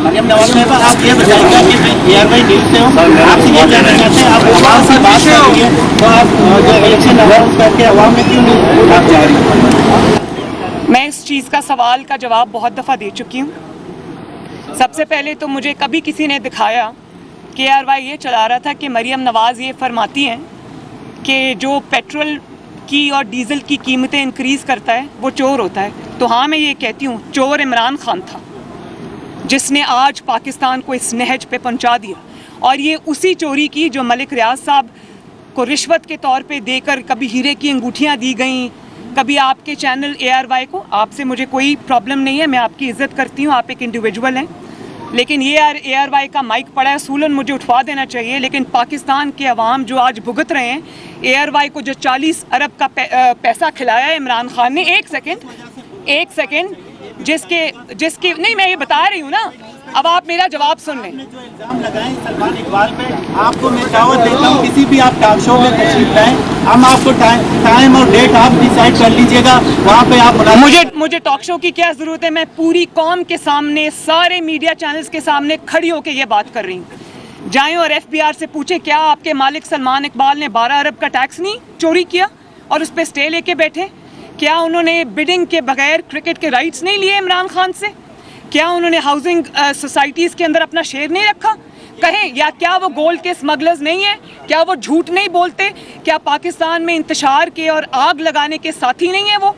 मरियम नवाज साहब, आप ये बताइएगा कि एयरवाई न्यूज से हो, आपसे ये जानना चाहते हैं, आप आवाम से बात कर रही है तो आप जो इलेक्शन अनाउंस करके आवाम में क्यों नहीं आप जा रही हैं? मैं इस चीज़ का सवाल का जवाब बहुत दफ़ा दे चुकी हूँ। सबसे पहले तो मुझे कभी किसी ने दिखाया कि ARY ये चला रहा था कि मरियम नवाज़ ये फरमाती हैं कि जो पेट्रोल की और डीज़ल की कीमतें इंक्रीज़ करता है वो चोर होता है। तो हाँ, मैं ये कहती हूँ, चोर इमरान खान था जिसने आज पाकिस्तान को इस नहज पे पहुंचा दिया, और ये उसी चोरी की जो मलिक रियाज साहब को रिश्वत के तौर पे देकर कभी हीरे की अंगूठियाँ दी गई, कभी आपके चैनल ARY को। आपसे मुझे कोई प्रॉब्लम नहीं है, मैं आपकी इज्जत करती हूँ, आप एक इंडिविजुअल हैं, लेकिन ये ARY का माइक पड़ा है, सूलन मुझे उठवा देना चाहिए। लेकिन पाकिस्तान के अवाम जो आज भुगत रहे हैं, ARY को जो 40 अरब का पैसा खिलाया है इमरान खान ने, एक सेकेंड, जिसके नहीं, मैं ये बता रही हूँ ना, अब आप मेरा जवाब सुन लें। जो इल्जाम लगाए सलमान इकबाल पे, आपको मैं दावत देता हूँ किसी भी आप टॉक शो में तशरीफ लाएं, हम आपको टाइम और डेट आप डिसाइड कर लीजिएगा, वहाँ पे आप मुझे टॉक शो की क्या जरूरत है? मैं पूरी कौम के सामने, सारे मीडिया चैनल्स के सामने खड़ी होकर ये बात कर रही हूँ। जाएं और FBR से पूछे, क्या आपके मालिक सलमान इकबाल ने 12 अरब का टैक्स नहीं चोरी किया और उस पर स्टे लेके बैठे? क्या उन्होंने बिडिंग के बगैर क्रिकेट के राइट्स नहीं लिए इमरान खान से? क्या उन्होंने हाउसिंग सोसाइटीज़ के अंदर अपना शेयर नहीं रखा? कहें, या क्या वो गोल्ड के स्मगलर्स नहीं है? क्या वो झूठ नहीं बोलते? क्या पाकिस्तान में इंतशार के और आग लगाने के साथी नहीं है वो?